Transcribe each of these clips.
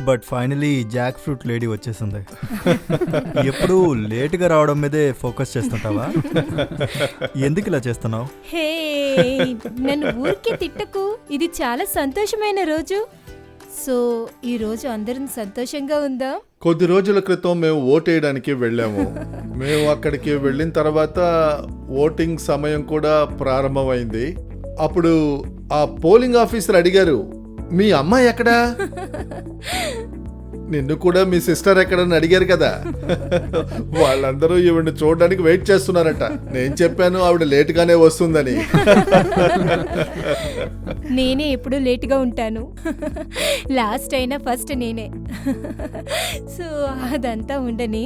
But finally Jack fruit lady వచ్చేసింది. ఎప్పుడు లేటుగా రావడం మీదే ఫోకస్ చేస్తుంటావా? ఎందుకు ఇలా చేస్తున్నావు? హే, నన్ను ఊరికే తిట్టకు. ఇది చాలా సంతోషమైన రోజు. సో ఈ రోజు అందరం సంతోషంగా ఉందా? కొద్ది రోజుల క్రితం మేము ఓటేయడానికి వెళ్ళాము. మేము అక్కడికి వెళ్ళిన తర్వాత ఓటింగ్ సమయం కూడా ప్రారంభమైంది. అప్పుడు ఆ పోలింగ్ ఆఫీసర్ అడిగారు, మీ అమ్మాయి ఎక్కడా? నిన్ను కూడా మీ సిస్టర్ ఎక్కడని అడిగారు కదా. వాళ్ళందరూ ఈవిడ్ని చూడడానికి వెయిట్ చేస్తున్నారట. నేను చెప్పాను ఆవిడ లేటుగానే వస్తుందని. నేనే ఎప్పుడు లేటుగా ఉంటాను. లాస్ట్ అయినా ఫస్ట్ నేనే. సో అదంతా ఉండని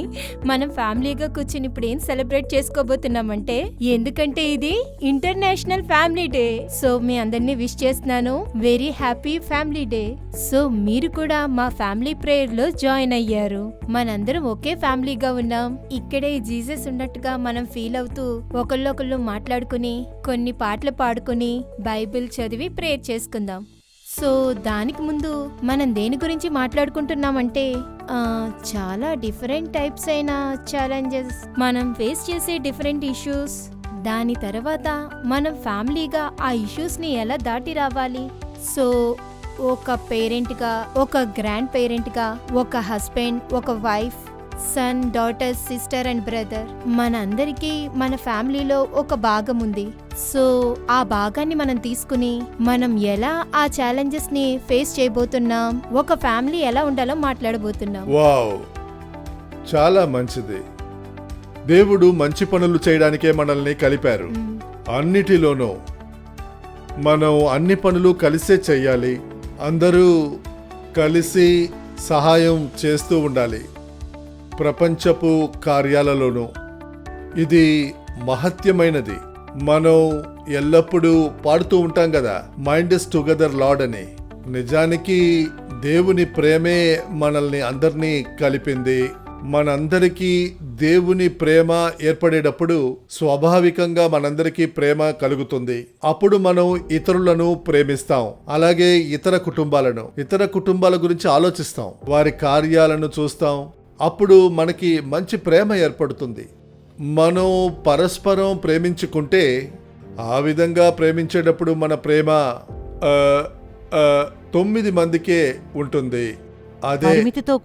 మనం ఫ్యామిలీగా కూర్చుని ఇప్పుడు ఏం సెలబ్రేట్ చేసుకోబోతున్నామంటే, ఎందుకంటే ఇది ఇంటర్నేషనల్ ఫ్యామిలీ డే. సో మీ అందరినీ విష్ చేస్తున్నాను, very happy family day. So మీరు కూడా మా ఫ్యామిలీ ప్రేయర్ లో జాయిన్ అయ్యారు. మనందరం ఒకే ఫ్యామిలీగా ఉన్నాం. ఇక్కడే జీసస్ ఉన్నట్టుగా మనం ఫీల్ అవుతూ ఒకళ్ళొకళ్ళు మాట్లాడుకుని కొన్ని పాటలు పాడుకుని బైబిల్ చదివి ప్రేయర్ చేసుకుందాం. సో దానికి ముందు మనం దేని గురించి మాట్లాడుకుంటున్నామంటే, చాలా డిఫరెంట్ టైప్స్ అయిన ఛాలెంజెస్, మనం ఫేస్ చేసే డిఫరెంట్ ఇష్యూస్, దాని తర్వాత మనం ఫ్యామిలీగా ఆ ఇష్యూస్ ని ఎలా దాటి రావాలి. సో ఒక పేరెంట్గా, ఒక గ్రాండ్ పేరెంట్గా, ఒక హస్బెండ్, ఒక wife, son, daughter, sister and brother, మనందరికీ మన ఫ్యామిలీలో ఒక భాగం ఉంది. సో ఆ భాగాన్ని మనం తీసుకుని మనం ఎలా ఆ ఛాలెంజెస్ ని ఫేస్ చేయబోతున్నాం, ఒక ఫ్యామిలీ ఎలా ఉండాలో మాట్లాడబోతున్నాం. వావ్, చాలా మంచిది. దేవుడు మంచి పనులు చేయడానికే మనల్ని కలిపారు. అన్నిటిలోనూ మనం అన్ని పనులు కలిసే చెయ్యాలి. అందరూ కలిసి సహాయం చేస్తూ ఉండాలి. ప్రపంచపు కార్యాలలోనూ ఇది మహత్యమైనది. మనం ఎల్లప్పుడూ పాడుతూ ఉంటాం కదా, మైండ్ ఇస్ టుగెదర్ లార్డ్ అని. నిజానికి దేవుని ప్రేమే మనల్ని అందరినీ కలిపింది. మనందరికీ దేవుని ప్రేమ ఏర్పడేటప్పుడు స్వాభావికంగా మనందరికీ ప్రేమ కలుగుతుంది. అప్పుడు మనం ఇతరులను ప్రేమిస్తాం. అలాగే ఇతర కుటుంబాల గురించి ఆలోచిస్తాం, వారి కార్యాలను చూస్తాం. అప్పుడు మనకి మంచి ప్రేమ ఏర్పడుతుంది. మనం పరస్పరం ప్రేమించుకుంటే, ఆ విధంగా ప్రేమించేటప్పుడు మన ప్రేమ 9 మందికే ఉంటుంది. అదే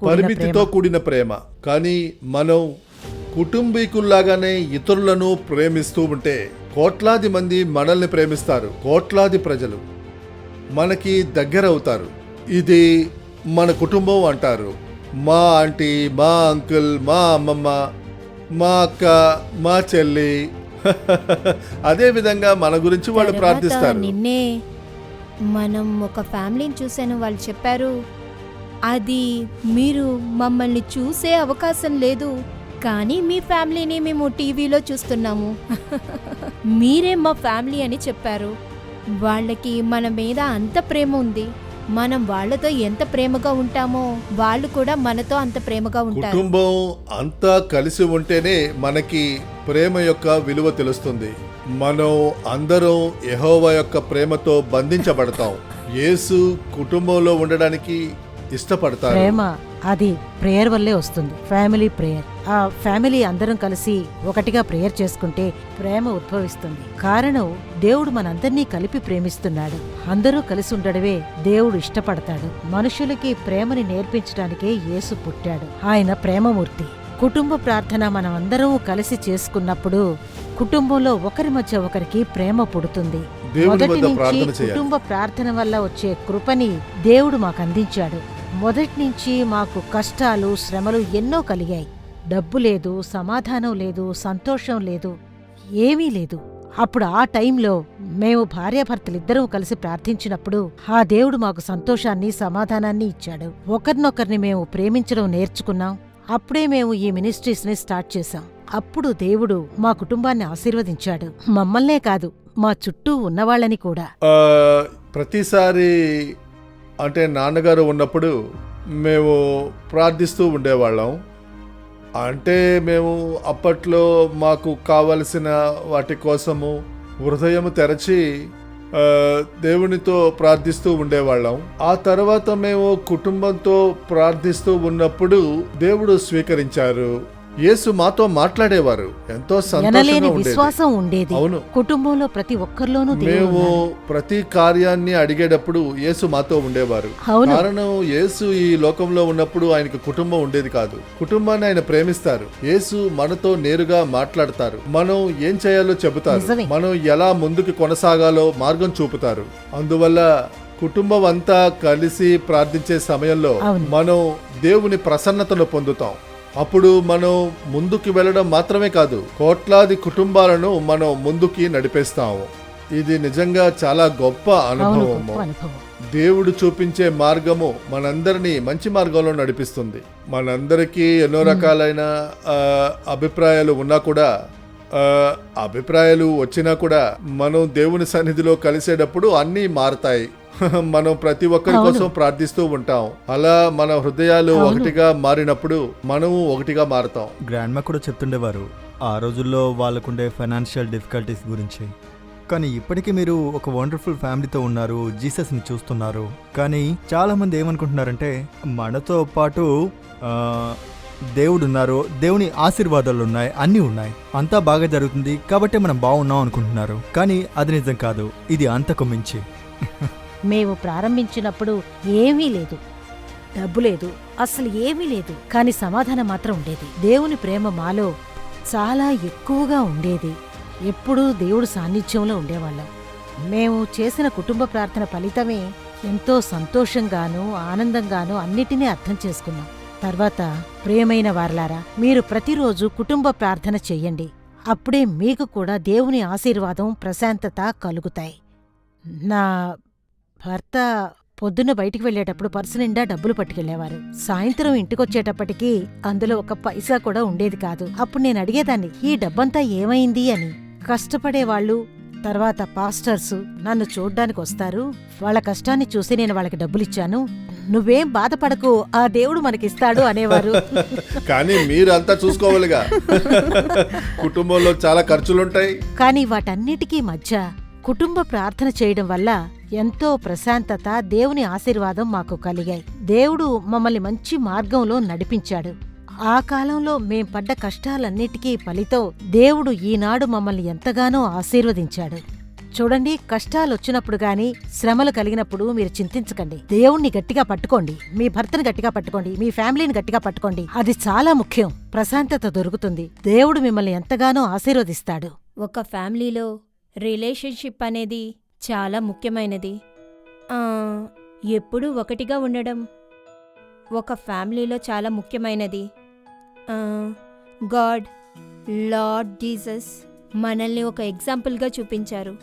పరిమితితో కూడిన ప్రేమ. కానీ మనం కుటుంబీకుల్లాగానే ఇతరులను ప్రేమిస్తూ ఉంటే కోట్లాది మంది మనల్ని ప్రేమిస్తారు. కోట్లాది ప్రజలు మనకి దగ్గర అవుతారు. ఇది మన కుటుంబం అంటారు. మా ఆంటీ, మా అంకుల్, మా అమ్మమ్మ, మా అక్క, మా చెల్లి. అదే విధంగా మన గురించి వాళ్ళు ప్రార్థిస్తారు. నిన్నే మనం ఒక ఫ్యామిలీని చూశాను, వాళ్ళు చెప్పారు, అది మీరు మమ్మల్ని చూసే అవకాశం లేదు, కానీ మీ ఫ్యామిలీని మేము టీవీలో చూస్తున్నాము. మీరే మా ఫ్యామిలీ అని చెప్పారు. వాళ్ళకి మన మీద అంత ప్రేమ ఉంది. మనం వాళ్ళతో ఎంత ప్రేమగా ఉంటామో వాళ్ళు కూడా మనతో అంత ప్రేమగా ఉంటారు. కుటుంబం అంతా కలిసి ఉంటేనే మనకి ప్రేమ యొక్క విలువ తెలుస్తుంది. మనం అందరం యెహోవా యొక్క ప్రేమతో బంధించబడతాం. యేసు కుటుంబంలో ఉండడానికి ఇష్టపడతారు. ప్రేమ అది ప్రేయర్ వల్లే వస్తుంది. Family prayer. ఆ ఫ్యామిలీ అందరం కలిసి ఒకటిగా ప్రేయర్ చేసుకుంటే ప్రేమ ఉద్భవిస్తుంది. కారణం, దేవుడు మనందర్నీ కలిపి ప్రేమిస్తున్నాడు. అందరూ కలిసి ఉండడమే దేవుడు ఇష్టపడతాడు. మనుషులకి ప్రేమని నేర్పించడానికే యేసు పుట్టాడు. ఆయన ప్రేమమూర్తి. కుటుంబ ప్రార్థన మనం అందరం కలిసి చేసుకున్నప్పుడు కుటుంబంలో ఒకరి మధ్య ఒకరికి ప్రేమ పుడుతుంది. మొదటి నుంచి కుటుంబ ప్రార్థన వల్ల వచ్చే కృపని దేవుడు మాకు అందించాడు. మొదటి నుంచి మాకు కష్టాలు, శ్రమలు ఎన్నో కలిగాయి. డబ్బు లేదు, సమాధానం లేదు, సంతోషం లేదు, ఏమీ లేదు. అప్పుడు ఆ టైంలో మేము భార్యాభర్తలిద్దరూ కలిసి ప్రార్థించినప్పుడు ఆ దేవుడు మాకు సంతోషాన్ని, సమాధానాన్ని ఇచ్చాడు. ఒకరినొకరిని మేము ప్రేమించడం నేర్చుకున్నాం. అప్పుడే మేము ఈ మినిస్ట్రీస్ని స్టార్ట్ చేశాం. అప్పుడు దేవుడు మా కుటుంబాన్ని ఆశీర్వదించాడు. మమ్మల్నే కాదు, మా చుట్టూ ఉన్నవాళ్ళని కూడా. ప్రతిసారి అంటే నాన్నగారు ఉన్నప్పుడు మేము ప్రార్థిస్తూ ఉండేవాళ్ళం. అంటే మేము అప్పట్లో మాకు కావలసిన వాటి కోసము హృదయం తెరచి దేవునితో ప్రార్థిస్తూ ఉండేవాళ్ళం. ఆ తర్వాత మేము కుటుంబంతో ప్రార్థిస్తూ ఉన్నప్పుడు దేవుడు స్వీకరించారు. యేసు మాతో మాట్లాడేవారు. ఎంతో సంతోషంగా ఎనలేని ఉండేది. విశ్వాసం ఉండేది. అవును. కుటుంబంలో ప్రతి ఒక్కరిలోనూ దేవుడు మేము ఉన్నాడు. ప్రతి కార్యాన్ని అడిగేటప్పుడు యేసు మాతో ఉండేవారు. అవును. కారణం యేసు ఈ లోకంలో ఉన్నప్పుడు ఆయనకు కుటుంబం ఉండేది కాదు. కుటుంబాన్ని ఆయన ప్రేమిస్తారు. యేసు మనతో నేరుగా మాట్లాడతారు. మనం ఏం చేయాలో చెబుతారు. నిజమే. మనం ఎలా ముందుకు కొనసాగాలో మార్గం చూపుతారు. అందువల్ల కుటుంబం అంతా కలిసి ప్రార్థించే సమయంలో అవును. మనం దేవుని ప్రసన్నతను పొందుతాం. అప్పుడు మనం ముందుకు వెళ్ళడం మాత్రమే కాదు, కోట్లాది కుటుంబాలను మనం ముందుకి నడిపేస్తాము. ఇది నిజంగా చాలా గొప్ప అవును, అనుభవము. గొప్ప అనుభవం. దేవుడు చూపించే మార్గము మనందరినీ మంచి మార్గంలో నడిపిస్తుంది. మనందరికీ ఎన్నో రకాలైన అభిప్రాయాలు ఉన్నా కూడా, అభిప్రాయాలు వచ్చినా కూడా మనం దేవుని సన్నిధిలో కలిసేటప్పుడు అన్నీ మారతాయి. మనం ప్రతి ఒక్కరి అవును. కోసం ప్రార్థిస్తూ ఉంటాం. అలా మన హృదయాలు అవును. ఒకటిగా మారినప్పుడు మనము ఒకటిగా మారుతాం. గ్రాండ్ మా కూడా చెప్తుండేవారు ఆ రోజుల్లో వాళ్ళకుండే ఫైనాన్షియల్ డిఫికల్టీస్ గురించి. కానీ ఇప్పటికీ మీరు ఒక వండర్ఫుల్ ఫ్యామిలీతో ఉన్నారు, జీసస్ని చూస్తున్నారు. కానీ చాలామంది ఏమనుకుంటున్నారంటే మనతో పాటు దేవుడు ఉన్నారు, దేవుని ఆశీర్వాదాలు ఉన్నాయి, అన్నీ ఉన్నాయి, అంతా బాగా జరుగుతుంది కాబట్టి మనం బాగున్నాం అనుకుంటున్నారు. కానీ అది నిజం కాదు. ఇది అంతకు మించి. మేము ప్రారంభించినప్పుడు ఏమీ లేదు, డబ్బు లేదు, అసలు ఏమీ లేదు. కాని సమాధానం మాత్రం ఉండేది. దేవుని ప్రేమ మాలో చాలా ఎక్కువగా ఉండేది. ఎప్పుడూ దేవుడు సాన్నిధ్యంలో ఉండేవాళ్ళం. మేము చేసిన కుటుంబ ప్రార్థన ఫలితమే ఎంతో సంతోషంగానూ ఆనందంగానూ అన్నిటినీ అర్థం చేసుకున్నాం. తర్వాత ప్రియమైన వారలారా, మీరు ప్రతిరోజు కుటుంబ ప్రార్థన చెయ్యండి. అప్పుడే మీకు కూడా దేవుని ఆశీర్వాదం, ప్రశాంతత కలుగుతాయి. నా భర్త పొద్దున్న బయటికి వెళ్లేటప్పుడు పర్సు నిండా డబ్బులు పట్టుకెళ్లేవారు. సాయంత్రం ఇంటికొచ్చేటప్పటికి అందులో ఒక పైసా కూడా ఉండేది కాదు. అప్పుడు నేను అడిగేదాన్ని, ఈ డబ్బంతా ఏమైంది అని. కష్టపడేవాళ్లు, తర్వాత పాస్టర్స్ నన్ను చూడ్డానికి వస్తారు. వాళ్ళ కష్టాన్ని చూసి నేను వాళ్ళకి డబ్బులిచ్చాను. నువ్వేం బాధపడకు, ఆ దేవుడు మనకిస్తాడు అనేవారు. కానీ మీరంతా చూసుకోవాలిగా, కుటుంబంలో చాలా ఖర్చులుంటాయి. కాని వాటన్నిటికీ మధ్య కుటుంబ ప్రార్థన చేయడం వల్ల ఎంతో ప్రశాంతత, దేవుని ఆశీర్వాదం మాకు కలిగాయి. దేవుడు మమ్మల్ని మంచి మార్గంలో నడిపించాడు. ఆ కాలంలో మేం పడ్డ కష్టాలన్నిటికీ ఫలితం దేవుడు ఈనాడు మమ్మల్ని ఎంతగానో ఆశీర్వదించాడు. చూడండి, కష్టాలొచ్చినప్పుడు గాని, శ్రమలు కలిగినప్పుడు మీరు చింతించకండి. దేవుణ్ణి గట్టిగా పట్టుకోండి, మీ భర్తను గట్టిగా పట్టుకోండి, మీ ఫ్యామిలీని గట్టిగా పట్టుకోండి. అది చాలా ముఖ్యం. ప్రశాంతత దొరుకుతుంది. దేవుడు మిమ్మల్ని ఎంతగానో ఆశీర్వదిస్తాడు. ఒక ఫ్యామిలీలో రిలేషన్షిప్ అనేది చాలా ముఖ్యమైనది. ఎప్పుడూ ఒకటిగా ఉండడం ఒక ఫ్యామిలీలో చాలా ముఖ్యమైనది. గాడ్, లార్డ్ జీసస్ మనల్ని ఒక ఎగ్జాంపుల్గా చూపించారు.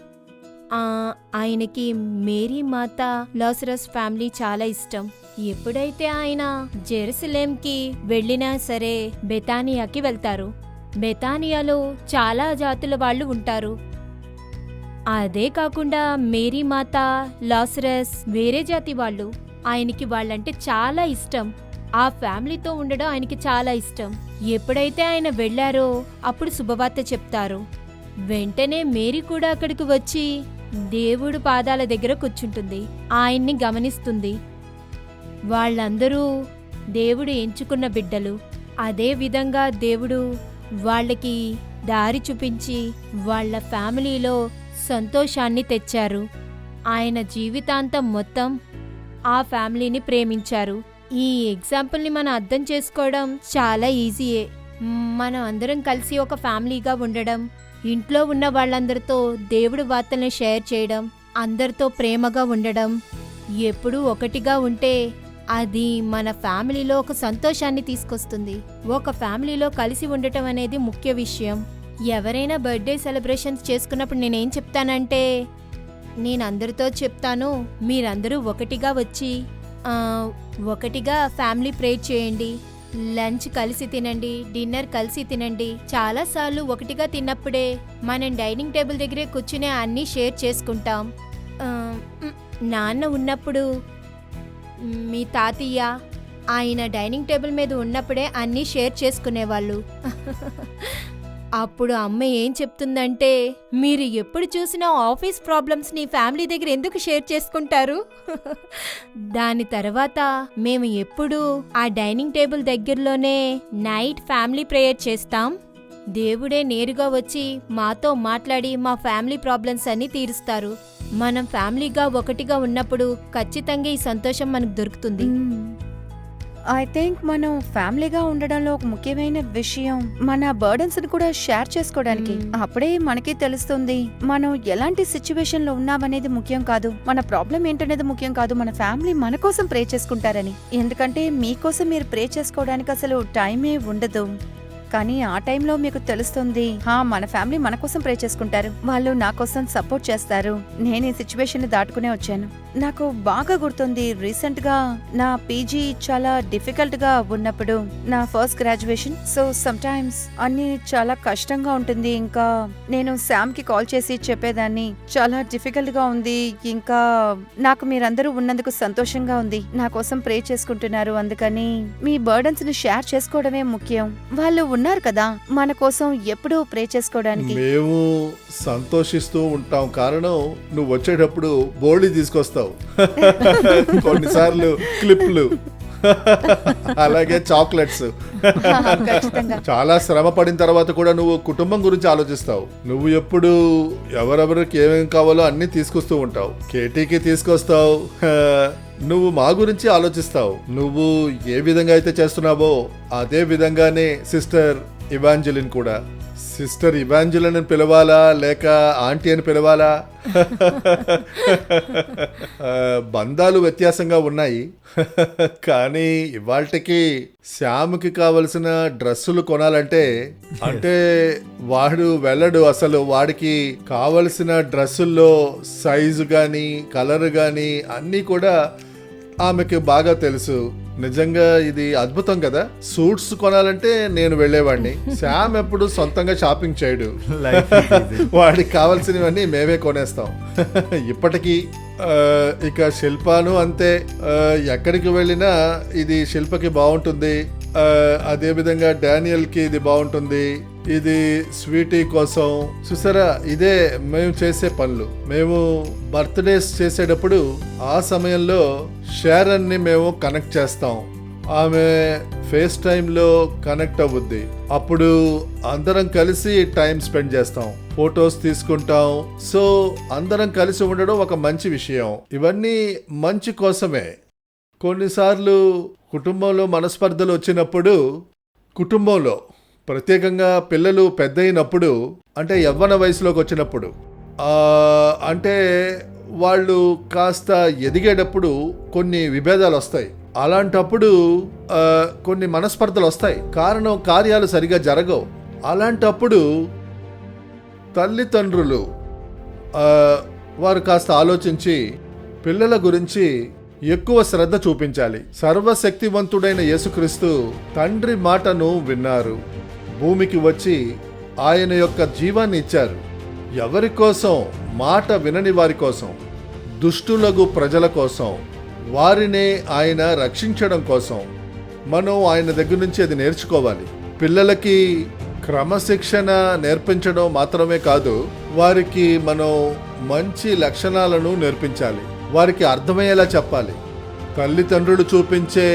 ఆయనకి మేరీ మాత, లాజరస్ ఫ్యామిలీ చాలా ఇష్టం. ఎప్పుడైతే ఆయన జెరూసలేంకి వెళ్ళినా సరే బెతానియాకి వెళ్తారు. బెతానియాలో చాలా జాతుల వాళ్ళు ఉంటారు. అదే కాకుండా మేరీ మాత, లాజరస్ వేరే జాతి వాళ్ళు. ఆయనకి వాళ్ళంటే చాలా ఇష్టం. ఆ ఫ్యామిలీతో ఉండడం ఆయనకి చాలా ఇష్టం. ఎప్పుడైతే ఆయన వెళ్లారో అప్పుడు శుభవార్త చెప్తారు. వెంటనే మేరీ కూడా అక్కడికి వచ్చి దేవుడు పాదాల దగ్గర కూర్చుంటుంది, ఆయన్ని గమనిస్తుంది. వాళ్ళందరూ దేవుడు ఎంచుకున్న బిడ్డలు. అదే విధంగా దేవుడు వాళ్ళకి దారి చూపించి వాళ్ళ ఫ్యామిలీలో సంతోషాన్ని తెచ్చారు. ఆయన జీవితాంతం మొత్తం ఆ ఫ్యామిలీని ప్రేమించారు. ఈ ఎగ్జాంపుల్ని మనం అర్థం చేసుకోవడం చాలా ఈజీయే. మనం అందరం కలిసి ఒక ఫ్యామిలీగా ఉండడం, ఇంట్లో ఉన్న వాళ్ళందరితో దేవుడి వార్తల్ని షేర్ చేయడం, అందరితో ప్రేమగా ఉండడం, ఎప్పుడూ ఒకటిగా ఉంటే అది మన ఫ్యామిలీలో ఒక సంతోషాన్ని తీసుకొస్తుంది. ఒక ఫ్యామిలీలో కలిసి ఉండటం అనేది ముఖ్య విషయం. ఎవరైనా బర్త్డే సెలబ్రేషన్స్ చేసుకున్నప్పుడు నేనేం చెప్తానంటే, నేను అందరితో చెప్తాను, మీరందరూ ఒకటిగా వచ్చి ఒకటిగా ఫ్యామిలీ ప్రేయర్ చేయండి, లంచ్ కలిసి తినండి, డిన్నర్ కలిసి తినండి. చాలాసార్లు ఒకటిగా తిన్నప్పుడే మనం డైనింగ్ టేబుల్ దగ్గరే కూర్చునే అన్నీ షేర్ చేసుకుంటాం. నాన్న ఉన్నప్పుడు మీ తాతయ్య ఆయన డైనింగ్ టేబుల్ మీద ఉన్నప్పుడే అన్నీ షేర్ చేసుకునేవాళ్ళు. అప్పుడు అమ్మ ఏం చెప్తుందంటే, మీరు ఎప్పుడు చూసినా ఆఫీస్ ప్రాబ్లమ్స్ ని ఫ్యామిలీ దగ్గర ఎందుకు షేర్ చేసుకుంటారు? దాని తర్వాత మేము ఎప్పుడు ఆ డైనింగ్ టేబుల్ దగ్గరలోనే నైట్ ఫ్యామిలీ ప్రేయర్ చేస్తాం. దేవుడే నేరుగా వచ్చి మాతో మాట్లాడి మా ఫ్యామిలీ ప్రాబ్లమ్స్ అన్ని తీరుస్తారు. మనం ఫ్యామిలీగా ఒకటిగా ఉన్నప్పుడు ఖచ్చితంగా ఈ సంతోషం మనకు దొరుకుతుంది. ఐ థింక్ మనం ఫ్యామిలీగా ఉండడంలో ఒక ముఖ్యమైన విషయం మన బర్డన్స్ ని కూడా షేర్ చేసుకోవడానికి. అప్పుడే మనకి తెలుస్తుంది మనం ఎలాంటి సిచ్యువేషన్ లో ఉన్నామనేది ముఖ్యం కాదు, మన ప్రాబ్లం ఏంటనేది ముఖ్యం కాదు, మన ఫ్యామిలీ మన కోసం ప్రే చేసుకుంటారని. ఎందుకంటే మీకోసం మీరు ప్రే చేసుకోవడానికి అసలు టైమే ఉండదు. కానీ ఆ టైంలో మీకు తెలుస్తుంది, మన ఫ్యామిలీ మన కోసం ప్రే చేసుకుంటారు, వాళ్ళు నా కోసం సపోర్ట్ చేస్తారు. నేను ఈ సిచ్యువేషన్ ని దాటుకునే వచ్చాను. నాకు బాగా గుర్తుంది, రీసెంట్ గా నా పీజీ చాలా డిఫికల్ట్ గా ఉన్నప్పుడు, నా first graduation. So some times అన్ని చాలా కష్టంగా ఉంటుంది. ఇంకా నేను శామ్ కి కాల్ చేసి చెప్పేదాన్ని, చాలా డిఫికల్ట్ గా ఉంది, ఇంకా నాకు మీరందరూ ఉన్నందుకు సంతోషంగా ఉంది, నా కోసం ప్రే చేసుకుంటున్నారు, అందుకని మీ బర్డన్స్ ని షేర్ చేసుకోవడమే ముఖ్యం. వాళ్ళు ఉన్నారు కదా మన కోసం ఎప్పుడూ ప్రే చేసుకోవడానికి. మేము సంతోషిస్తూ ఉంటాం, కారణం నువ్వు వచ్చేటప్పుడు బోర్డు తీసుకొస్తావు, కొన్నిసార్లు క్లిప్లు, అలాగే చాక్లెట్స్. ఖచ్చితంగా. చాలా శ్రమ పడిన తర్వాత కూడా నువ్వు కుటుంబం గురించి ఆలోచిస్తావు. నువ్వు ఎప్పుడు ఎవరెవరికి ఏమేం కావాలో అన్ని తీసుకొస్తూ ఉంటావు. కేటీకి తీసుకొస్తావు, నువ్వు మా గురించి ఆలోచిస్తావు. నువ్వు ఏ విధంగా అయితే చేస్తున్నావో అదే విధంగానే సిస్టర్ ఇవాంజలిన్ కూడా. సిస్టర్ ఇవాంజలిన్ అని పిలవాలా లేక ఆంటీ అని పిలవాలా? బంధాలు వ్యత్యాసంగా ఉన్నాయి. కానీ ఇవాళకి శ్యామ్కి కావలసిన డ్రెస్సులు కొనాలంటే, అంటే వాడు వెళ్ళడు, అసలు వాడికి కావలసిన డ్రెస్సుల్లో సైజు కానీ కలర్ కానీ అన్నీ కూడా ఆమెకి బాగా తెలుసు. నిజంగా ఇది అద్భుతం కదా. సూట్స్ కొనాలంటే నేను వెళ్ళేవాడిని, శ్యామ్ ఎప్పుడు సొంతంగా షాపింగ్ చేయడు, వాడికి కావాల్సినవన్నీ మేమే కొనేస్తాం. ఇప్పటికీ ఇక శిల్పాను అంతే, ఎక్కడికి వెళ్ళినా ఇది శిల్పకి బాగుంటుంది, అదేవిధంగా డానియల్కి ఇది బాగుంటుంది, ఇది స్వీటీ కోసం. చూసారా, ఇదే మేము చేసే పనులు. మేము బర్త్డేస్ చేసేటప్పుడు ఆ సమయంలో షారన్ ని మేము కనెక్ట్ చేస్తాం. ఆమె ఫేస్ టైంలో కనెక్ట్ అవ్వుద్ది, అప్పుడు అందరం కలిసి టైం స్పెండ్ చేస్తాం, ఫొటోస్ తీసుకుంటాం. సో అందరం కలిసి ఉండడం ఒక మంచి విషయం. ఇవన్నీ మంచి కోసమే. కొన్నిసార్లు కుటుంబంలో మనస్పర్ధలు వచ్చినప్పుడు, కుటుంబంలో ప్రత్యేకంగా పిల్లలు పెద్ద అయినప్పుడు, అంటే యవ్వన వయసులోకి వచ్చినప్పుడు, అంటే వాళ్ళు కాస్త ఎదిగేటప్పుడు కొన్ని విభేదాలు వస్తాయి. అలాంటప్పుడు కొన్ని మనస్పర్ధలు వస్తాయి, కారణం కార్యాలు సరిగా జరగవు. అలాంటప్పుడు తల్లిదండ్రులు వారు కాస్త ఆలోచించి పిల్లల గురించి ఎక్కువ శ్రద్ధ చూపించాలి. సర్వశక్తివంతుడైన యేసుక్రీస్తు తండ్రి మాటను విన్నారు, భూమికి వచ్చి ఆయన యొక్క జీవాన్ని ఇచ్చారు. ఎవరి కోసం? మాట వినని వారి కోసం, దుష్టులగు ప్రజల కోసం, వారినే ఆయన రక్షించడం కోసం. మనం ఆయన దగ్గర నుంచి అది నేర్చుకోవాలి. పిల్లలకి క్రమశిక్షణ నేర్పించడం మాత్రమే కాదు, వారికి మనం మంచి లక్షణాలను నేర్పించాలి, వారికి అర్థమయ్యేలా చెప్పాలి. తల్లిదండ్రులు చూపించే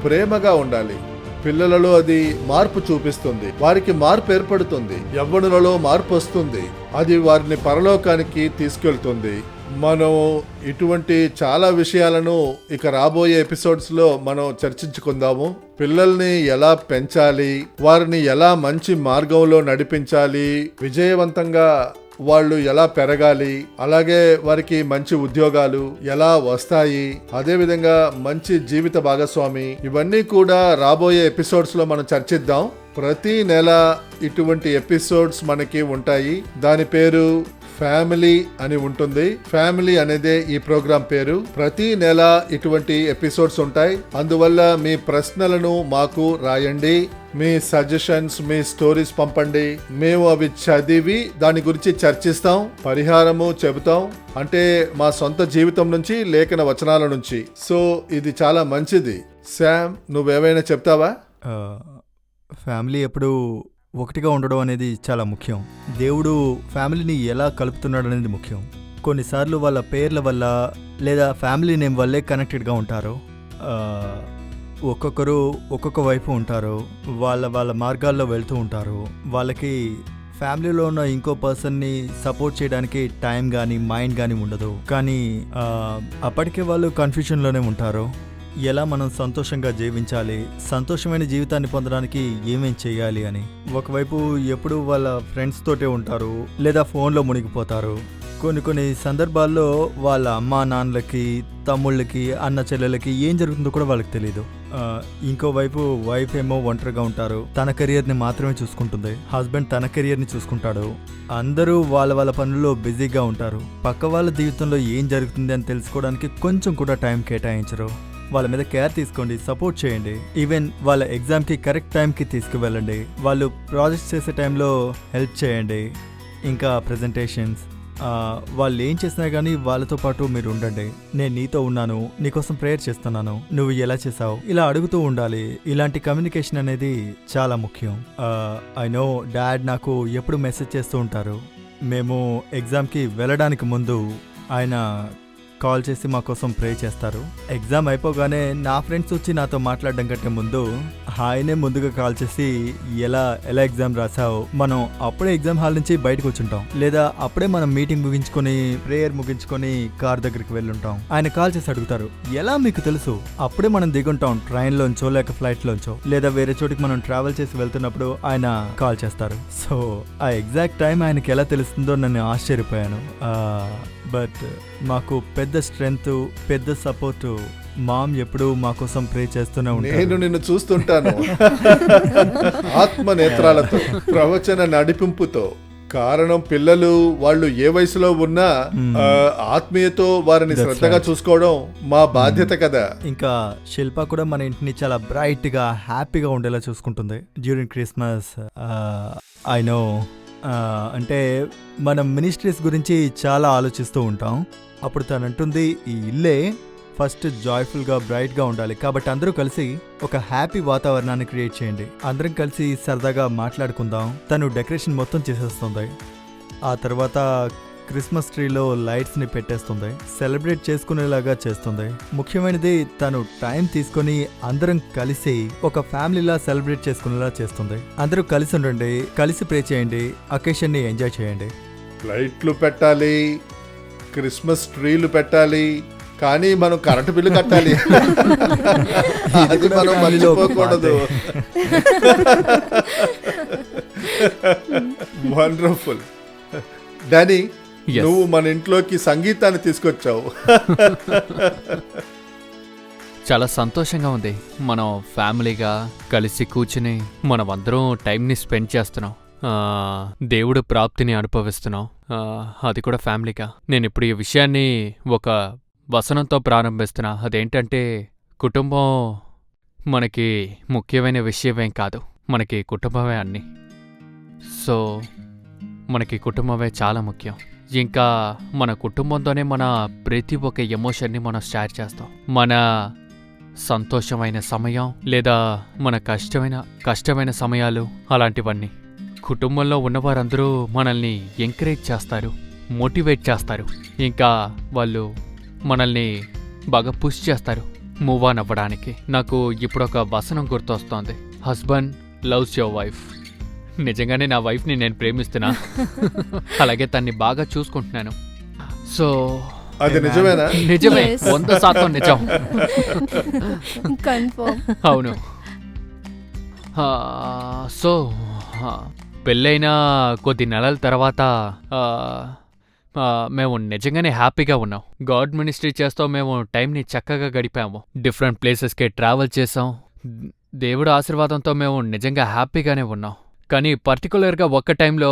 ప్రేమగా ఉండాలి. పిల్లలలో అది మార్పు చూపిస్తుంది, వారికి మార్పు ఏర్పడుతుంది, యవ్వనులలో మార్పు వస్తుంది, అది వారిని పరలోకానికి తీసుకెళ్తుంది. మనం ఇటువంటి చాలా విషయాలను ఇక రాబోయే ఎపిసోడ్స్ లో మనం చర్చించుకుందాము. పిల్లల్ని ఎలా పెంచాలి, వారిని ఎలా మంచి మార్గంలో నడిపించాలి, విజయవంతంగా వాళ్ళు ఎలా పెరగాలి, అలాగే వారికి మంచి ఉద్యోగాలు ఎలా వస్తాయి, అదేవిధంగా మంచి జీవిత భాగస్వామి, ఇవన్నీ కూడా రాబోయే ఎపిసోడ్స్ లో మనం చర్చిద్దాం. ప్రతి నెల ఇటువంటి ఎపిసోడ్స్ మనకి ఉంటాయి. దాని పేరు ఫ్యామిలీ అని ఉంటుంది. ఫ్యామిలీ అనేదే ఈ ప్రోగ్రాం పేరు. ప్రతి నెల ఇటువంటి ఎపిసోడ్స్ ఉంటాయి. అందువల్ల మీ ప్రశ్నలను మాకు రాయండి, మీ సజెషన్స్, మీ స్టోరీస్ పంపండి. మేము అవి చదివి దాని గురించి చర్చిస్తాం, పరిహారము చెబుతాం, అంటే మా సొంత జీవితం నుంచి, లేఖన వచనాల నుంచి. సో ఇది చాలా మంచిది. శామ్, నువ్వేమైనా చెప్తావా? ఫ్యామిలీ ఎప్పుడు ఒకటిగా ఉండడం అనేది చాలా ముఖ్యం. దేవుడు ఫ్యామిలీని ఎలా కలుపుతున్నాడు అనేది ముఖ్యం. కొన్నిసార్లు వాళ్ళ పేర్ల వల్ల లేదా ఫ్యామిలీ నేమ్ వల్లే కనెక్టెడ్గా ఉంటారు. ఒక్కొక్కరు ఒక్కొక్క వైపు ఉంటారు, వాళ్ళ మార్గాల్లో వెళ్తూ ఉంటారు. వాళ్ళకి ఫ్యామిలీలో ఉన్న ఇంకో పర్సన్ని సపోర్ట్ చేయడానికి టైం కానీ మైండ్ కానీ ఉండదు. కానీ అప్పటికే వాళ్ళు కన్ఫ్యూషన్లోనే ఉంటారు. ఎలా మనం సంతోషంగా జీవించాలి, సంతోషమైన జీవితాన్ని పొందడానికి ఏమేం చేయాలి అని. ఒకవైపు ఎప్పుడు వాళ్ళ ఫ్రెండ్స్ తోటే ఉంటారు లేదా ఫోన్లో మునిగిపోతారు. కొన్ని సందర్భాల్లో వాళ్ళ అమ్మా నాన్నలకి, తమ్ముళ్ళకి, అన్న చెల్లెలకి ఏం జరుగుతుందో కూడా వాళ్ళకి తెలియదు. ఇంకోవైపు వైఫ్ ఏమో ఒంటరిగా ఉంటారు, తన కెరియర్ని మాత్రమే చూసుకుంటుంది. హస్బెండ్ తన కెరియర్ని చూసుకుంటాడు. అందరూ వాళ్ళ పనుల్లో బిజీగా ఉంటారు. పక్క వాళ్ళ జీవితంలో ఏం జరుగుతుంది అని తెలుసుకోవడానికి కొంచెం కూడా టైం కేటాయించరు. వాళ్ళ మీద కేర్ తీసుకోండి, సపోర్ట్ చేయండి. ఈవెన్ వాళ్ళ ఎగ్జామ్కి కరెక్ట్ టైంకి తీసుకువెళ్ళండి. వాళ్ళు ప్రాజెక్ట్స్ చేసే టైంలో హెల్ప్ చేయండి. ఇంకా ప్రజెంటేషన్స్, వాళ్ళు ఏం చేసినా కానీ వాళ్ళతో పాటు మీరు ఉండండి. నేను నీతో ఉన్నాను, నీకోసం ప్రేయర్ చేస్తున్నాను, నువ్వు ఎలా చేసావు, ఇలా అడుగుతూ ఉండాలి. ఇలాంటి కమ్యూనికేషన్ అనేది చాలా ముఖ్యం. ఐ నో డాడ్ నాకు ఎప్పుడు మెసేజ్ చేస్తూ ఉంటారు. మేము ఎగ్జామ్కి వెళ్ళడానికి ముందు ఆయన కాల్ చేసి మా కోసం ప్రే చేస్తారు. ఎగ్జామ్ అయిపోగానే నా ఫ్రెండ్స్ వచ్చి నాతో మాట్లాడడం కంటే ముందు ఆయనే ముందుగా కాల్ చేసి ఎలా ఎగ్జామ్ రాసావు, మనం అప్పుడే ఎగ్జామ్ హాల్ నుంచి బయటకు వచ్చుంటాం, లేదా అప్పుడే మనం మీటింగ్ ముగించుకొని ప్రేయర్ ముగించుకొని కార్ దగ్గరికి వెళ్ళుంటాం. ఆయన కాల్ చేసి అడుగుతారు, ఎలా మీకు తెలుసు? అప్పుడే మనం దిగుంటాం ట్రైన్లోంచో లేక ఫ్లైట్లోంచో, లేదా వేరే చోటికి మనం ట్రావెల్ చేసి వెళ్తున్నప్పుడు ఆయన కాల్ చేస్తారు. సో ఆ ఎగ్జాక్ట్ టైం ఆయనకి ఎలా తెలుస్తుందో నన్ను ఆశ్చర్యపోయాను. బట్ మాకు పెద్ద స్ట్రెంగ్త్, పెద్ద సపోర్ట్ మామ్ ఎప్పుడు మా కోసం ప్రే చేస్తూనే ఉంటారు. నేను నిన్ను చూస్తుంటాను ఆత్మ నేత్రాలతో, ప్రవచన నడిపింపుతో. కారణం పిల్లలు వాళ్ళు ఏ వయసులో ఉన్నా ఆత్మీయతో వారిని శ్రద్ధగా చూసుకోవడం మా బాధ్యత కదా. ఇంకా శిల్ప కూడా మన ఇంటిని చాలా బ్రైట్ గా హ్యాపీగా ఉండేలా చూసుకుంటుంది డ్యూరింగ్ క్రిస్మస్. ఐ నో అంటే మనం మినిస్ట్రీస్ గురించి చాలా ఆలోచిస్తూ ఉంటాం. అప్పుడు తను అంటుంది, ఈ ఇల్లే ఫస్ట్ జాయ్ఫుల్గా బ్రైట్గా ఉండాలి, కాబట్టి అందరూ కలిసి ఒక హ్యాపీ వాతావరణాన్ని క్రియేట్ చేయండి, అందరం కలిసి సరదాగా మాట్లాడుకుందాం. తను డెకరేషన్ మొత్తం చేసేస్తుంది. ఆ తర్వాత క్రిస్మస్ ట్రీలో లైట్స్ని పెట్టేస్తుంది, సెలబ్రేట్ చేసుకునేలాగా చేస్తుంది. ముఖ్యమైనది తను టైం తీసుకొని అందరం కలిసి ఒక ఫ్యామిలీలా సెలబ్రేట్ చేసుకునేలా చేస్తుంది. అందరూ కలిసి ఉండండి, కలిసి ప్రే చేయండి, అకేషన్ని ఎంజాయ్ చేయండి. లైట్లు పెట్టాలి, క్రిస్మస్ ట్రీలు పెట్టాలి, కానీ మనం కరెంటు బిల్లు కట్టాలి. అది మనం మర్చిపోకూడదు. వండర్ఫుల్. డానీ, నువ్వు మన ఇంట్లోకి సంగీతాన్ని తీసుకొచ్చావు. చాలా సంతోషంగా ఉంది. మనం ఫ్యామిలీగా కలిసి కూర్చుని మనం అందరం టైంని స్పెండ్ చేస్తున్నాం, దేవుడు ప్రాప్తిని అనుభవిస్తున్నాం, అది కూడా ఫ్యామిలీగా. నేను ఇప్పుడు ఈ విషయాన్ని ఒక వసనంతో ప్రారంభిస్తున్నా. అదేంటంటే, కుటుంబం మనకి ముఖ్యమైన విషయమేం కాదు, మనకి కుటుంబమే అన్నీ. సో మనకి కుటుంబమే చాలా ముఖ్యం. ఇంకా మన కుటుంబంతోనే మన ప్రతి ఒక్క ఎమోషన్ని మనం షేర్ చేస్తాం. మన సంతోషమైన సమయం లేదా మన కష్టమైన సమయాలు, అలాంటివన్నీ. కుటుంబంలో ఉన్నవారందరూ మనల్ని ఎంకరేజ్ చేస్తారు, మోటివేట్ చేస్తారు. ఇంకా వాళ్ళు మనల్ని బాగా పుష్ చేస్తారు మూవ్ ఆన్ అవ్వడానికి. నాకు ఇప్పుడు ఒక వసనం గుర్తొస్తోంది, హస్బెండ్ లవ్స్ యువర్ వైఫ్. నిజంగానే నా వైఫ్ని నేను ప్రేమిస్తున్నా, అలాగే తన్ని బాగా చూసుకుంటున్నాను. సో అది నిజమేనా? నిజమే, 100% నిజం. కన్ఫర్మ్. అవును. సో పెళ్ళైన కొద్ది నెలల తర్వాత మేము నిజంగానే హ్యాపీగా ఉన్నాం. గాడ్ మినిస్ట్రీ చేస్తూ మేము టైంని చక్కగా గడిపాము. డిఫరెంట్ ప్లేసెస్కి ట్రావెల్ చేసాం. దేవుడు ఆశీర్వాదంతో మేము నిజంగా హ్యాపీగానే ఉన్నాం. కానీ పర్టికులర్గా ఒక్క టైంలో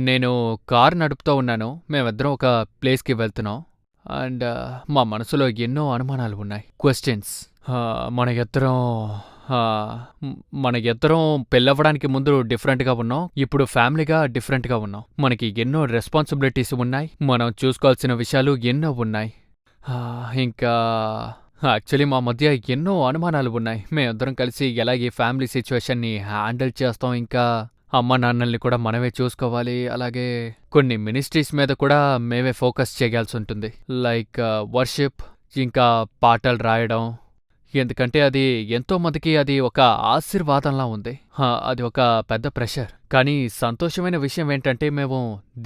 నేను కార్ నడుపుతూ ఉన్నాను, మేమిద్దరం ఒక ప్లేస్కి వెళ్తున్నాం. అండ్ మా మనసులో ఎన్నో అనుమానాలు ఉన్నాయి, క్వశ్చన్స్. మన ఇద్దరం పెళ్ళవ్వడానికి ముందు డిఫరెంట్గా ఉన్నాం, ఇప్పుడు ఫ్యామిలీగా డిఫరెంట్గా ఉన్నాం. మనకి ఎన్నో రెస్పాన్సిబిలిటీస్ ఉన్నాయి, మనం చూసుకోవాల్సిన విషయాలు ఎన్నో ఉన్నాయి. ఇంకా యాక్చువల్లీ మా మధ్య ఎన్నో అనుమానాలు ఉన్నాయి. మేమిద్దరం కలిసి ఎలా ఈ ఫ్యామిలీ సిచ్యువేషన్ని హ్యాండిల్ చేస్తాం, ఇంకా అమ్మ నాన్నల్ని కూడా మనమే చూసుకోవాలి. అలాగే కొన్ని మినిస్ట్రీస్ మీద కూడా మేమే ఫోకస్ చేయాల్సి ఉంటుంది. లైక్ వర్షిప్, ఇంకా పాటలు రాయడం. ఎందుకంటే అది ఎంతో మందికి అది ఒక ఆశీర్వాదంలా ఉంది. అది ఒక పెద్ద ప్రెషర్. కానీ సంతోషమైన విషయం ఏంటంటే మేము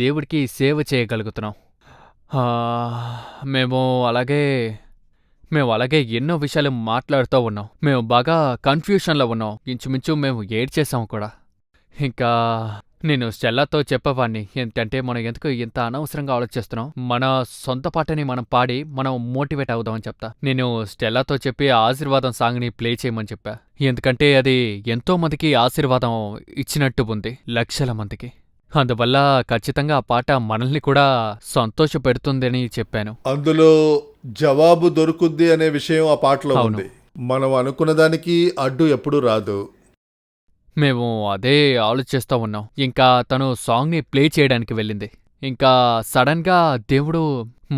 దేవుడికి సేవ చేయగలుగుతున్నాం. ఆ, మేము అలాగే మేము అలాగే ఎన్నో విషయాలు మాట్లాడుతూ ఉన్నాం. మేము బాగా కన్ఫ్యూషన్లో ఉన్నాం. ఇంచుమించు మేము ఏడ్చేసాం కూడా. ఇంకా నేను స్టెల్లాతో చెప్పేవాడిని ఏంటంటే మనం ఎందుకు ఇంత అనవసరంగా ఆలోచిస్తున్నాం, మన సొంత పాటని మనం పాడి మనం మోటివేట్ అవుదామని చెప్తా. నేను స్టెల్లాతో చెప్పి ఆశీర్వాదం సాంగ్ని ప్లే చేయమని చెప్పా. ఎందుకంటే అది ఎంతో మందికి ఆశీర్వాదం ఇచ్చినట్టు ఉంది, లక్షల మందికి. అందువల్ల ఖచ్చితంగా ఆ పాట మనల్ని కూడా సంతోషపెడుతుందని చెప్పాను. అందులో జవాబు దొరుకుద్ది అనే విషయం ఆ పాటలో అవును. ఉంది. మనం అనుకున్న దానికి అడ్డు ఎప్పుడూ రాదు. మేము అదే ఆలోచిస్తూ ఉన్నాం. ఇంకా తను సాంగ్ని ప్లే చేయడానికి వెళ్ళింది. ఇంకా సడన్గా దేవుడు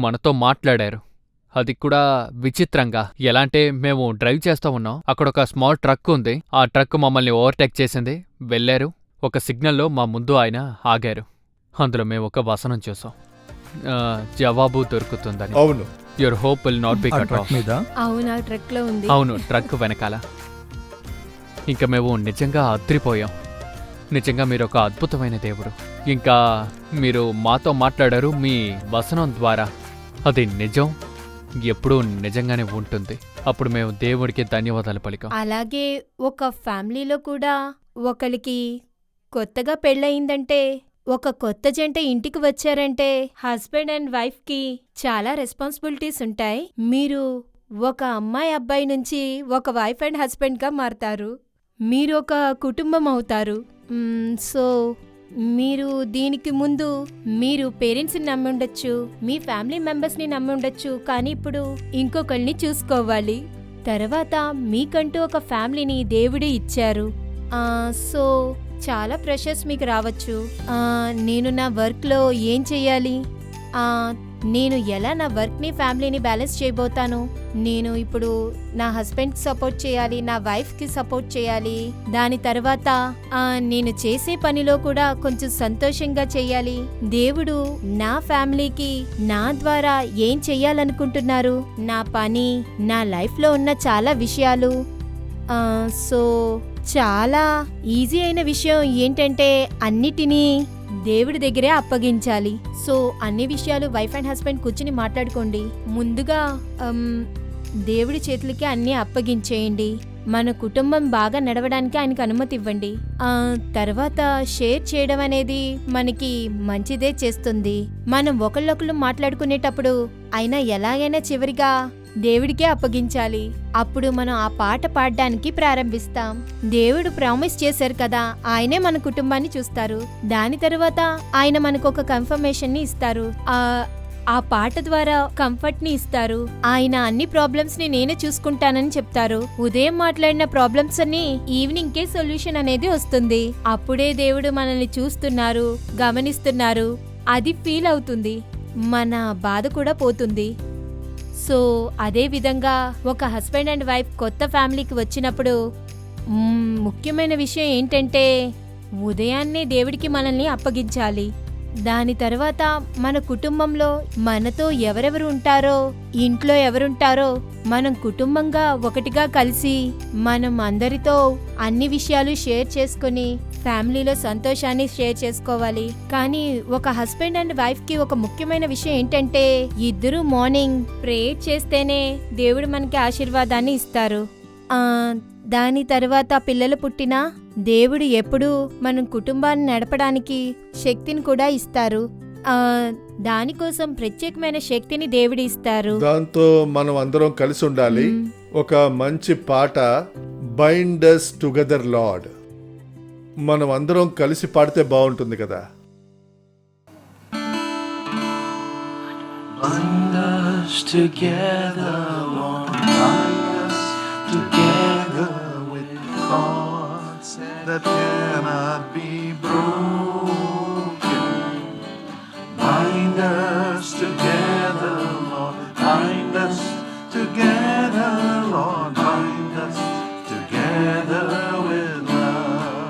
మనతో మాట్లాడారు. అది కూడా విచిత్రంగా. ఎలా అంటే మేము డ్రైవ్ చేస్తూ ఉన్నాం, అక్కడ ఒక స్మాల్ ట్రక్ ఉంది. ఆ ట్రక్ మమ్మల్ని ఓవర్టేక్ చేసింది. వెళ్ళారు. ఒక సిగ్నల్లో మా ముందు ఆయన ఆగారు. అందులో మేము ఒక వసనం చూసాం, జవాబు దొరుకుతుందని. అవును, your hope will not be ఆ కట్ ట్రక్ ఆఫ్. మీద అవునా, ట్రక్ లో ఉంది. అవును, ట్రక్ వెనకాల. ఇంకా మేము నిజంగా అద్రిపోయాం. నిజంగా మీరు ఒక అద్భుతమైన దేవుడు. ఇంకా మీరు మాతో మాట్లాడారు మీ వసనం ద్వారా. అది నిజం, ఎప్పుడూ నిజంగానే ఉంటుంది. అప్పుడు మేము దేవుడికి ధన్యవాదాలు పలికాం. అలాగే ఒక ఫ్యామిలీలో కూడా ఒకరికి కొత్తగా పెళ్ళయిందంటే, ఒక కొత్త జంట ఇంటికి వచ్చారంటే హస్బెండ్ అండ్ వైఫ్కి చాలా రెస్పాన్సిబిలిటీస్ ఉంటాయి. మీరు ఒక అమ్మాయి అబ్బాయి నుంచి ఒక వైఫ్ అండ్ హస్బెండ్గా మారతారు. మీరు ఒక కుటుంబం అవుతారు. సో మీరు దీనికి ముందు మీరు పేరెంట్స్ని నమ్మి ఉండొచ్చు, మీ ఫ్యామిలీ మెంబర్స్ని నమ్మి ఉండొచ్చు, కానీ ఇప్పుడు ఇంకొకరిని చూసుకోవాలి. తర్వాత మీకంటూ ఒక ఫ్యామిలీని దేవుడే ఇచ్చారు. సో చాలా ప్రెషర్స్ మీకు రావచ్చు. నేను నా వర్క్లో ఏం చెయ్యాలి, నేను ఎలా నా వర్క్ని ఫ్యామిలీని బ్యాలెన్స్ చేయబోతాను, నేను ఇప్పుడు నా హస్బెండ్కి సపోర్ట్ చేయాలి, నా వైఫ్కి సపోర్ట్ చేయాలి, దాని తర్వాత నేను చేసే పనిలో కూడా కొంచెం సంతోషంగా చెయ్యాలి, దేవుడు నా ఫ్యామిలీకి నా ద్వారా ఏం చెయ్యాలనుకుంటున్నారు, నా పని, నా లైఫ్లో ఉన్న చాలా విషయాలు. సో చాలా ఈజీ అయిన విషయం ఏంటంటే అన్నిటినీ దేవుడి దగ్గరే అప్పగించాలి. సో అన్ని విషయాలు వైఫ్ అండ్ హస్బెండ్ కూర్చుని మాట్లాడుకోండి. ముందుగా దేవుడి చేతులకి అన్నీ అప్పగించేయండి. మన కుటుంబం బాగా నడవడానికి ఆయనకు అనుమతి ఇవ్వండి. తర్వాత షేర్ చేయడం అనేది మనకి మంచిదే చేస్తుంది. మనం ఒకళ్ళొకళ్ళు మాట్లాడుకునేటప్పుడు అయినా ఎలాగైనా చివరిగా దేవుడికే అప్పగించాలి. అప్పుడు మనం ఆ పాట పాడడానికి ప్రారంభిస్తాం. దేవుడు ప్రామిస్ చేశారు కదా, ఆయనే మన కుటుంబాన్ని చూస్తారు. దాని తర్వాత ఆయన మనకు ఒక కన్ఫర్మేషన్ ని ఇస్తారు. ఆ పాట ద్వారా కంఫర్ట్ ని ఇస్తారు. ఆయన అన్ని ప్రాబ్లమ్స్ ని నేనే చూసుకుంటానని చెప్తారు. ఉదయం మాట్లాడిన ప్రాబ్లమ్స్ అన్ని ఈవినింగ్ కే సొల్యూషన్ అనేది వస్తుంది. అప్పుడే దేవుడు మనల్ని చూస్తున్నారు, గమనిస్తున్నారు, అది ఫీల్ అవుతుంది. మన బాధ కూడా పోతుంది. సో అదే విధంగా ఒక హస్బెండ్ అండ్ వైఫ్ కొత్త ఫ్యామిలీకి వచ్చినప్పుడు ముఖ్యమైన విషయం ఏంటంటే ఉదయాన్నే దేవుడికి మనల్ని అప్పగించాలి. దాని తర్వాత మన కుటుంబంలో మనతో ఎవరెవరు ఉంటారో, ఇంట్లో ఎవరుంటారో మనం కుటుంబంగా ఒకటిగా కలిసి మనం అందరితో అన్ని విషయాలు షేర్ చేసుకుని ఫ్యామిలీలో సంతోషాన్ని షేర్ చేసుకోవాలి. కానీ ఒక హస్బెండ్ అండ్ వైఫ్కి ఒక ముఖ్యమైన విషయం ఏంటంటే ఇద్దరు మార్నింగ్ ప్రేయర్ చేస్తేనే దేవుడు మనకి ఆశీర్వాదాన్ని ఇస్తారు. దాని తర్వాత పిల్లలు పుట్టినా దేవుడు ఎప్పుడూ మన కుటుంబాన్ని నడపడానికి శక్తిని కూడా ఇస్తారు. దానికోసం ప్రత్యేకమైన శక్తిని దేవుడు ఇస్తారు. దాంతో మనం అందరం కలిసి ఉండాలి. ఒక మంచి పాట, బైండ్ us టుగెదర్ లార్డ్, మనం అందరం కలిసి పాడితే బాగుంటుంది కదా. Bind us together, Lord, bind us together with cords that cannot be broken. Bind us together, Lord, bind us together, Lord, bind us together with love.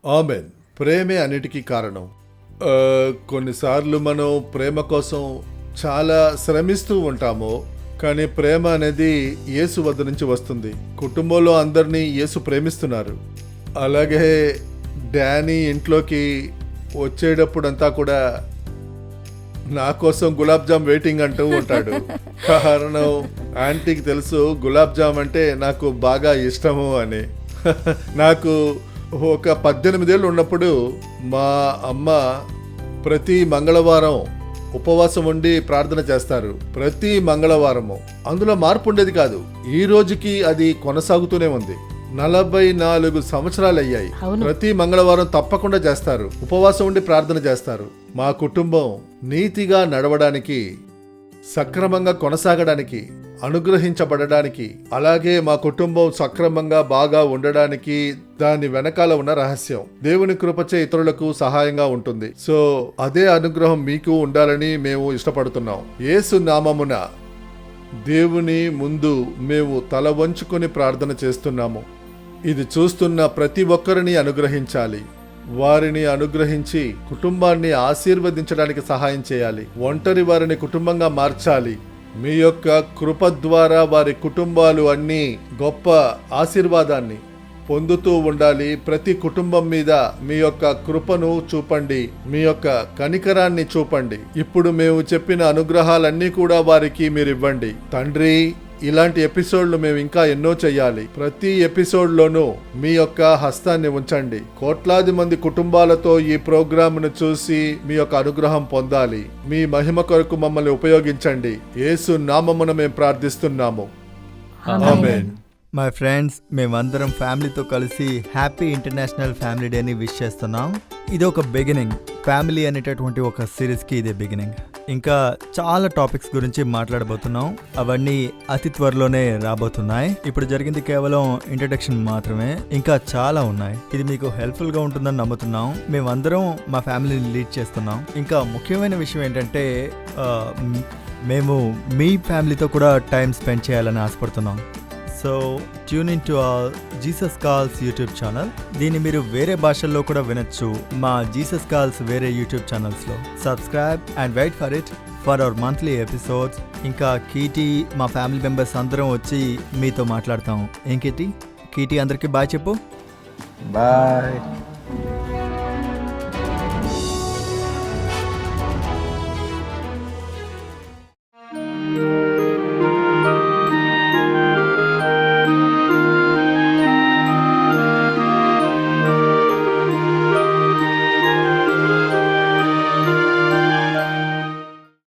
Amen. ప్రేమే అన్నిటికీ కారణం. కొన్నిసార్లు మనం ప్రేమ కోసం చాలా శ్రమిస్తూ ఉంటాము, కానీ ప్రేమ అనేది యేసు వద్ద నుంచి వస్తుంది. కుటుంబంలో అందరినీ యేసు ప్రేమిస్తున్నారు. అలాగే డానీ ఇంట్లోకి వచ్చేటప్పుడంతా కూడా నా కోసం గులాబ్ జామ్ వెయిటింగ్ అంటూ ఉంటాడు. కారణం ఆంటీకి తెలుసు గులాబ్ జామ్ అంటే నాకు బాగా ఇష్టము అని. నాకు ఒక 18 ఏళ్ళు ఉన్నప్పుడు మా అమ్మ ప్రతి మంగళవారం ఉపవాసం ఉండి ప్రార్థన చేస్తారు. ప్రతి మంగళవారము. అందులో మార్పు ఉండేది కాదు. ఈ రోజుకి అది కొనసాగుతూనే ఉంది. 44 సంవత్సరాలు అయ్యాయి. అవును. ప్రతి మంగళవారం తప్పకుండా చేస్తారు. ఉపవాసం ఉండి ప్రార్థన చేస్తారు. మా కుటుంబం నీతిగా నడవడానికి, సక్రమంగా కొనసాగడానికి, అనుగ్రహించబడడానికి, అలాగే మా కుటుంబం సక్రమంగా బాగా ఉండడానికి దాని వెనకాల ఉన్న రహస్యం దేవుని కృపచే ఇతరులకు సహాయంగా ఉంటుంది. సో అదే అనుగ్రహం మీకు ఉండాలని మేము ఇష్టపడుతున్నాం. యేసు నామమున దేవుని ముందు మేము తల వంచుకొని ప్రార్థన చేస్తున్నాము. ఇది చూస్తున్న ప్రతి ఒక్కరిని అనుగ్రహించాలి. వారిని అనుగ్రహించి కుటుంబాన్ని ఆశీర్వదించడానికి సహాయం చేయాలి. ఒంటరి వారిని కుటుంబంగా మార్చాలి. మీ యొక్క కృప ద్వారా వారి కుటుంబాలు అన్నీ గొప్ప ఆశీర్వాదాన్ని పొందుతూ ఉండాలి. ప్రతి కుటుంబం మీద మీ యొక్క కృపను చూపండి, మీ యొక్క కనికరాన్ని చూపండి. ఇప్పుడు మేము చెప్పిన అనుగ్రహాలన్నీ కూడా వారికి మీరు ఇవ్వండి. తండ్రి, ఇలాంటి ఎపిసోడ్లు మేము ఇంకా ఎన్నో చెయ్యాలి. ప్రతి ఎపిసోడ్లోనూ మీ యొక్క హస్తాన్ని ఉంచండి. కోట్లాది మంది కుటుంబాలతో ఈ ప్రోగ్రామ్ను చూసి మీ యొక్క అనుగ్రహం పొందాలి. మీ మహిమ కొరకు మమ్మల్ని ఉపయోగించండి. యేసు నామమున మేము ప్రార్థిస్తున్నాము. ఆమేన్. మై ఫ్రెండ్స్, మేమందరం ఫ్యామిలీతో కలిసి హ్యాపీ ఇంటర్నేషనల్ ఫ్యామిలీ డేని విష్ చేస్తున్నాం. ఇది ఒక బిగినింగ్. ఫ్యామిలీ అనేటటువంటి ఒక సిరీస్కి ఇదే బిగినింగ్. ఇంకా చాలా టాపిక్స్ గురించి మాట్లాడబోతున్నాం. అవన్నీ అతి త్వరలోనే రాబోతున్నాయి. ఇప్పుడు జరిగింది కేవలం ఇంట్రడక్షన్ మాత్రమే. ఇంకా చాలా ఉన్నాయి. ఇది మీకు హెల్ప్ఫుల్ గా ఉంటుందని నమ్ముతున్నాం. మేమందరం మా ఫ్యామిలీని లీడ్ చేస్తున్నాం. ఇంకా ముఖ్యమైన విషయం ఏంటంటే మేము మీ ఫ్యామిలీతో కూడా టైం స్పెండ్ చేయాలని ఆశపడుతున్నాం. So tune in to Jesus Calls YouTube channel. దీన్ని మీరు వేరే భాషల్లో కూడా వినొచ్చు. మా జీసస్ కాల్స్ వేరే యూట్యూబ్ ఛానల్స్లో. Subscribe and wait for it for our monthly episodes. ఇంకా కీటీ, మా ఫ్యామిలీ మెంబర్స్ అందరం వచ్చి మీతో మాట్లాడతాం. ఏం కీటీ అందరికీ బాయ్ చెప్పు. బాయ్.